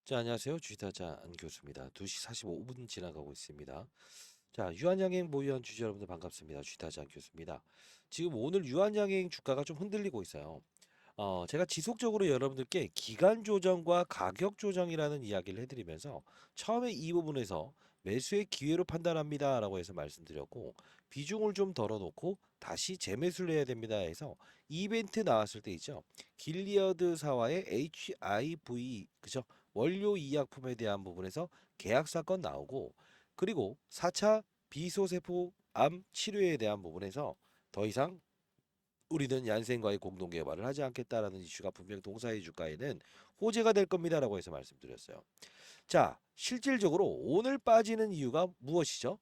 자, 안녕하세요. 주식타자 안 교수입니다. 2시 45분 지나가고 있습니다. 자, 유한양행 보유한 주주 여러분들 반갑습니다. 주식타자 안 교수입니다. 지금 오늘 유한양행 주가가 좀 흔들리고 있어요. 제가 지속적으로 여러분들께 기간 조정과 가격 조정이라는 이야기를 해드리면서 처음에 이 부분에서 매수의 기회로 판단합니다라고 해서 말씀드렸고 비중을 좀 덜어놓고 다시 재매수를 해야 됩니다 해서 이벤트 나왔을 때 있죠. 길리어드사와의 HIV 그죠? 원료 이약품에 대한 부분에서 계약 사건 나오고 그리고 4차 비소세포암 치료에 대한 부분에서 더 이상 우리는 얀센과의 공동 개발을 하지 않겠다라는 이슈가 분명 동사의 주가에는 호재가 될 겁니다라고 해서 말씀드렸어요. 자, 실질적으로 오늘 빠지는 이유가 무엇이죠?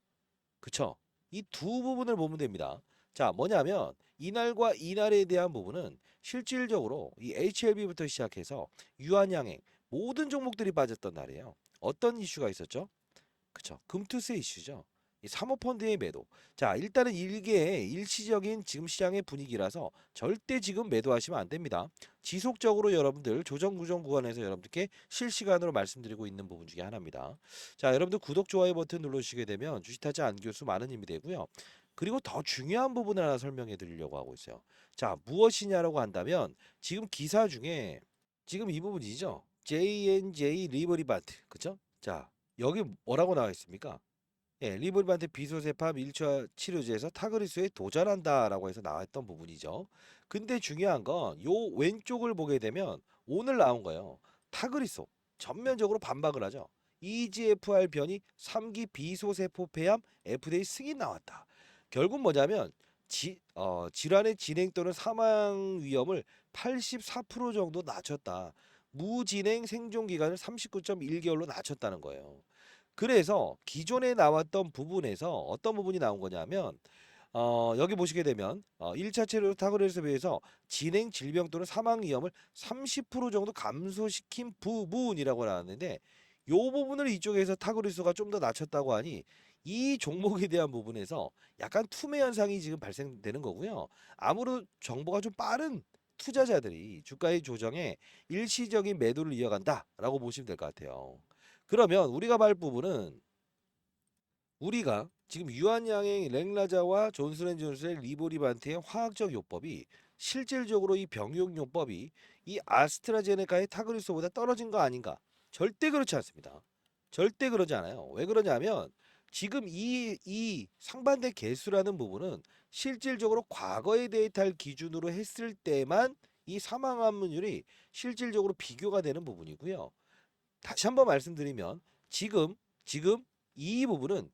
그쵸? 이 두 부분을 보면 됩니다. 자, 뭐냐면 이날과 이날에 대한 부분은 실질적으로 이 HLB부터 시작해서 유한양행 모든 종목들이 빠졌던 날이에요. 어떤 이슈가 있었죠? 그쵸. 금투세 이슈죠. 이 사모펀드의 매도. 자, 일단은 일개의 일시적인 지금 시장의 분위기라서 절대 지금 매도하시면 안 됩니다. 지속적으로 여러분들 조정 구정 구간에서 여러분들께 실시간으로 말씀드리고 있는 부분 중에 하나입니다. 자, 여러분들 구독, 좋아요 버튼 눌러주시게 되면 주식타자 안교수 많은 힘이 되고요. 그리고 더 중요한 부분을 하나 설명해 드리려고 하고 있어요. 자, 무엇이냐라고 한다면 지금 기사 중에 지금 이 부분이죠. J&J 리버리반트. 그쵸? 자, 여기 뭐라고 나와 있습니까? 예, 리볼반테 비소세팜 1차 치료제에서 타그리스에 도전한다라고 해서 나왔던 부분이죠. 근데 중요한 건 요 왼쪽을 보게 되면 오늘 나온 거예요. 타그리소 전면적으로 반박을 하죠. EGFR 변이 3기 비소세포 폐암 FDA 승인 나왔다. 결국 뭐냐면 질환의 진행 또는 사망 위험을 84% 정도 낮췄다. 무진행 생존 기간을 39.1개월로 낮췄다는 거예요. 그래서 기존에 나왔던 부분에서 어떤 부분이 나온 거냐면 여기 보시게 되면 1차 치료 타그렛에 비해서 진행 질병 또는 사망 위험을 30% 정도 감소시킨 부분이라고 나왔는데 요 부분을 이쪽에서 타그리스가 좀 더 낮췄다고 하니 이 종목에 대한 부분에서 약간 투매 현상이 지금 발생되는 거고요. 아무래도 정보가 좀 빠른 투자자들이 주가의 조정에 일시적인 매도를 이어간다라고 보시면 될 것 같아요. 그러면 우리가 볼 부분은 우리가 지금 유한양행 랭라자와 존슨앤존슨의 리보리반트의 화학적 요법이 실질적으로 이 병용 요법이 이 아스트라제네카의 타그리스보다 떨어진 거 아닌가? 절대 그렇지 않습니다. 절대 그러지 않아요. 왜 그러냐면 지금 이 상반된 개수라는 부분은 실질적으로 과거의 데이터를 기준으로 했을 때만 이 사망 환율이 실질적으로 비교가 되는 부분이고요. 다시 한번 말씀드리면 지금 이 부분은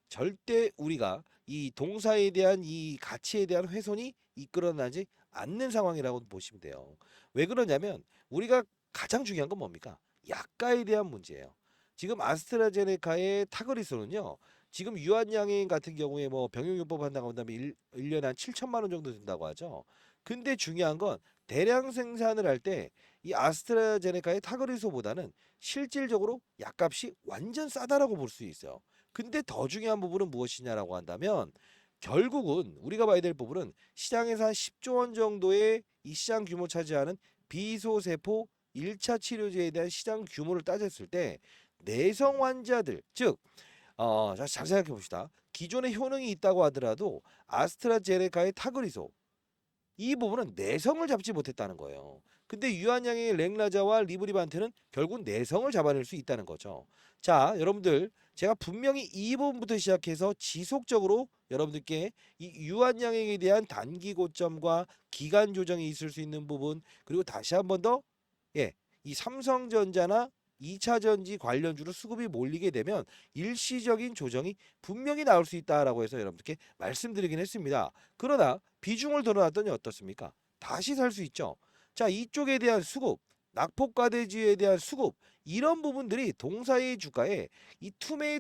절대 우리가 이 동사에 대한 이 가치에 대한 훼손이 이끌어나지 않는 상황이라고 보시면 돼요. 왜 그러냐면 우리가 가장 중요한 건 뭡니까? 약가에 대한 문제예요. 지금 아스트라제네카의 타거리수는요. 지금 유한양행 같은 경우에 뭐 병용요법 한다고 한다면 1년에 한 7천만 원 정도 든다고 하죠. 근데 중요한 건 대량 생산을 할 때 이 아스트라제네카의 타거리수보다는 실질적으로 약값이 완전 싸다라고 볼 수 있어요. 근데 더 중요한 부분은 무엇이냐라고 한다면 결국은 우리가 봐야 될 부분은 시장에서 한 10조 원 정도의 이 시장 규모 차지하는 비소세포 1차 치료제에 대한 시장 규모를 따졌을 때 내성 환자들 잘 생각해 봅시다. 기존에 효능이 있다고 하더라도 아스트라제네카의 타그리소 이 부분은 내성을 잡지 못했다는 거예요. 근데 유한양의 랭라자와 리브리반트는 결국 내성을 잡아낼 수 있다는 거죠. 자, 여러분들 제가 분명히 이 부분부터 시작해서 지속적으로 여러분들께 이 유한양행에 대한 단기 고점과 기간 조정이 있을 수 있는 부분 그리고 다시 한 번 더 이 삼성전자나 2차 전지 관련주로 수급이 몰리게 되면 일시적인 조정이 분명히 나올 수 있다라고 해서 여러분들께 말씀드리긴 했습니다. 그러나 비중을 드러났더니 어떻습니까? 다시 살 수 있죠. 자, 이쪽에 대한 수급, 낙폭과대주에 대한 수급 이런 부분들이 동사의 주가에 이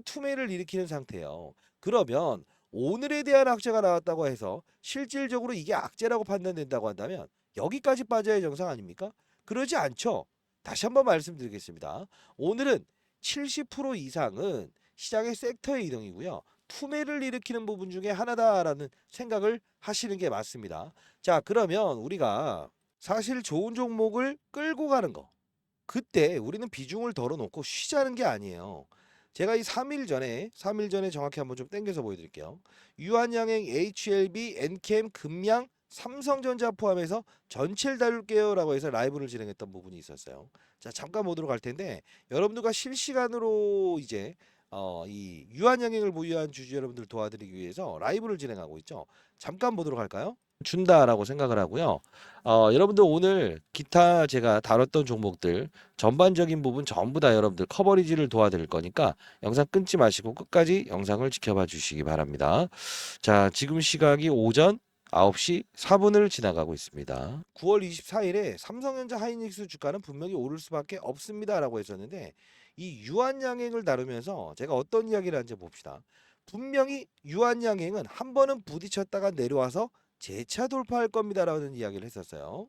투매를 일으키는 상태예요. 그러면 오늘에 대한 악재가 나왔다고 해서 실질적으로 이게 악재라고 판단된다고 한다면 여기까지 빠져야 정상 아닙니까? 그러지 않죠. 다시 한번 말씀드리겠습니다. 오늘은 70% 이상은 시장의 섹터의 이동이고요. 투매를 일으키는 부분 중에 하나다라는 생각을 하시는 게 맞습니다. 자, 그러면 우리가 사실 좋은 종목을 끌고 가는 거. 그때 우리는 비중을 덜어놓고 쉬자는 게 아니에요. 제가 이 3일 전에 정확히 한번 좀 땡겨서 보여드릴게요. 유한양행, HLB, 엔캠, 금양, 삼성전자 포함해서 전체를 다룰게요라고 해서 라이브를 진행했던 부분이 있었어요. 자, 잠깐 보도록 할 텐데 여러분들과 실시간으로 이제 이 유한양행을 보유한 주주 여러분들 도와드리기 위해서 라이브를 진행하고 있죠. 잠깐 보도록 할까요? 준다라고 생각을 하고요. 여러분들 오늘 기타 제가 다뤘던 종목들 전반적인 부분 전부 다 여러분들 커버리지를 도와드릴 거니까 영상 끊지 마시고 끝까지 영상을 지켜봐 주시기 바랍니다. 자, 지금 시각이 오전 9시 4분을 지나가고 있습니다. 9월 24일에 삼성전자 하이닉스 주가는 분명히 오를 수밖에 없습니다라고 했었는데 이 유한양행을 다루면서 제가 어떤 이야기를 하는지 봅시다. 분명히 유한양행은 한 번은 부딪혔다가 내려와서 재차 돌파할 겁니다라는 이야기를 했었어요.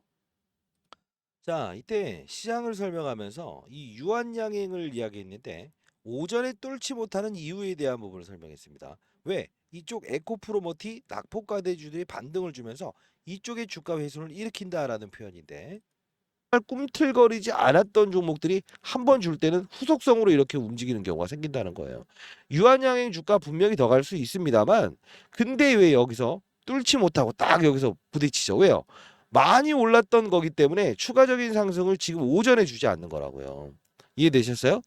자, 이때 시장을 설명하면서 이 유한양행을 이야기했는데 오전에 뚫지 못하는 이유에 대한 부분을 설명했습니다. 왜? 이쪽 에코프로모티 낙폭과대주들이 반등을 주면서 이쪽의 주가 회수를 일으킨다라는 표현인데 정말 꿈틀거리지 않았던 종목들이 한 번 줄 때는 후속성으로 이렇게 움직이는 경우가 생긴다는 거예요. 유한양행 주가 분명히 더 갈 수 있습니다만 근데 왜 여기서 뚫지 못하고 딱 여기서 부딪히죠? 왜요? 많이 올랐던 거기 때문에 추가적인 상승을 지금 오전에 주지 않는 거라고요. 이해되셨어요?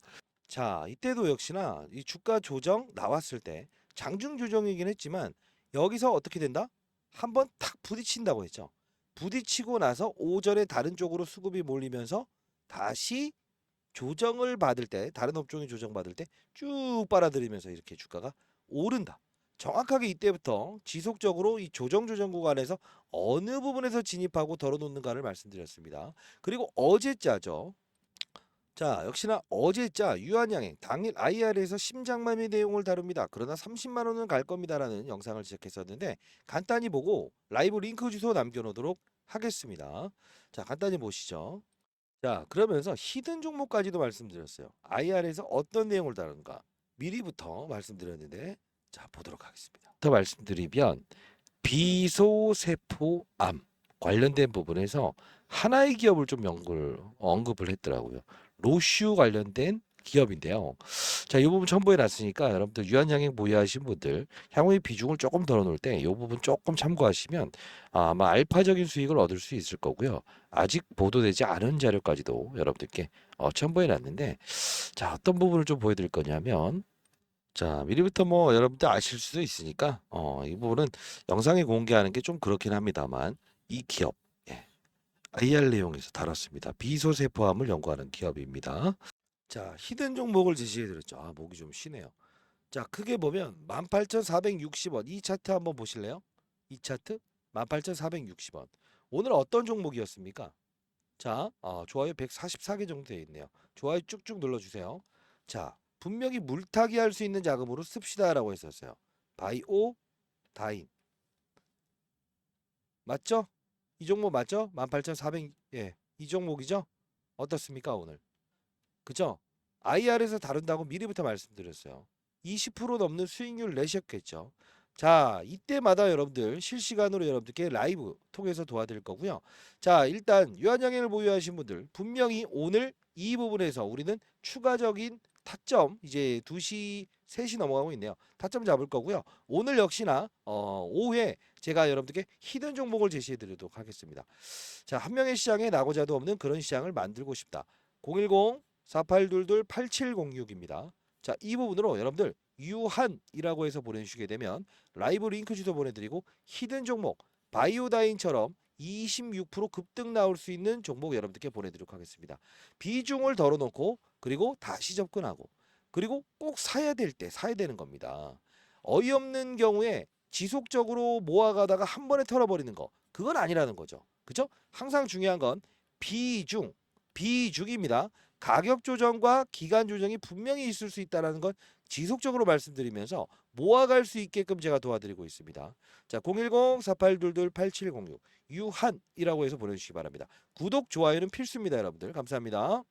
자, 이때도 역시나 이 주가 조정 나왔을 때 장중 조정이긴 했지만 여기서 어떻게 된다? 한번 탁 부딪힌다고 했죠. 부딪히고 나서 오전에 다른 쪽으로 수급이 몰리면서 다시 조정을 받을 때 다른 업종이 조정받을 때 쭉 빨아들이면서 이렇게 주가가 오른다. 정확하게 이때부터 지속적으로 이 조정 구간에서 어느 부분에서 진입하고 덜어놓는가를 말씀드렸습니다. 그리고 어제자죠. 자, 역시나 어제자 유한양행 당일 IR에서 심장마비 내용을 다룹니다. 그러나 30만 원은 갈 겁니다라는 영상을 제작했었는데 간단히 보고 라이브 링크 주소 남겨놓도록 하겠습니다. 자, 간단히 보시죠. 자, 그러면서 히든 종목까지도 말씀드렸어요. IR에서 어떤 내용을 다루는가 미리부터 말씀드렸는데 자, 보도록 하겠습니다. 더 말씀드리면 비소세포암 관련된 부분에서 하나의 기업을 좀 언급을 했더라고요. 로슈 관련된 기업인데요. 자, 이 부분 첨부해 놨으니까 여러분들 유한양행 보유하신 분들 향후에 비중을 조금 덜어놓을 때 이 부분 조금 참고하시면 아마 알파적인 수익을 얻을 수 있을 거고요. 아직 보도되지 않은 자료까지도 여러분들께 첨부해 놨는데 자, 어떤 부분을 좀 보여드릴 거냐면 자, 미리부터 뭐 여러분들 아실 수도 있으니까 이 부분은 영상에 공개하는 게 좀 그렇긴 합니다만 이 기업 예, IR 내용에서 다뤘습니다. 비소세포암을 연구하는 기업입니다. 자, 히든 종목을 제시해 드렸죠. 아, 목이 좀 쉬네요. 자, 크게 보면 18,460원 이 차트 한번 보실래요? 이 차트 18,460원. 오늘 어떤 종목이었습니까? 자, 좋아요 144개 정도 되어 있네요. 좋아요 쭉쭉 눌러주세요. 자, 분명히 물타기 할 수 있는 자금으로 씁시다라고 했었어요. 바이오 다인 맞죠? 이 종목 맞죠? 18,400 예, 이 종목이죠? 어떻습니까 오늘? 그죠? IR에서 다룬다고 미리부터 말씀드렸어요. 20% 넘는 수익률 내셨겠죠. 자, 이때마다 여러분들 실시간으로 여러분들께 라이브 통해서 도와드릴 거고요. 자, 일단 유한양행을 보유하신 분들 분명히 오늘 이 부분에서 우리는 추가적인 타점 이제 2시 3시 넘어가고 있네요. 타점 잡을 거고요. 오늘 역시나 오후에 제가 여러분들께 히든 종목을 제시해 드리도록 하겠습니다. 자, 한 명의 시장에 나고자도 없는 그런 시장을 만들고 싶다. 010 4822-8706입니다. 자, 이 부분으로 여러분들 유한이라고 해서 보내주시게 되면 라이브 링크 주소 보내드리고 히든 종목 바이오다인처럼 26% 급등 나올 수 있는 종목 여러분들께 보내드리도록 하겠습니다. 비중을 덜어놓고 그리고 다시 접근하고 그리고 꼭 사야 될 때 사야 되는 겁니다. 어이없는 경우에 지속적으로 모아가다가 한 번에 털어버리는 거 그건 아니라는 거죠. 그죠? 항상 중요한 건 비중입니다. 가격 조정과 기간 조정이 분명히 있을 수 있다는 건 지속적으로 말씀드리면서 모아갈 수 있게끔 제가 도와드리고 있습니다. 자, 010-4822-8706 유한이라고 해서 보내주시기 바랍니다. 구독, 좋아요는 필수입니다, 여러분들. 감사합니다.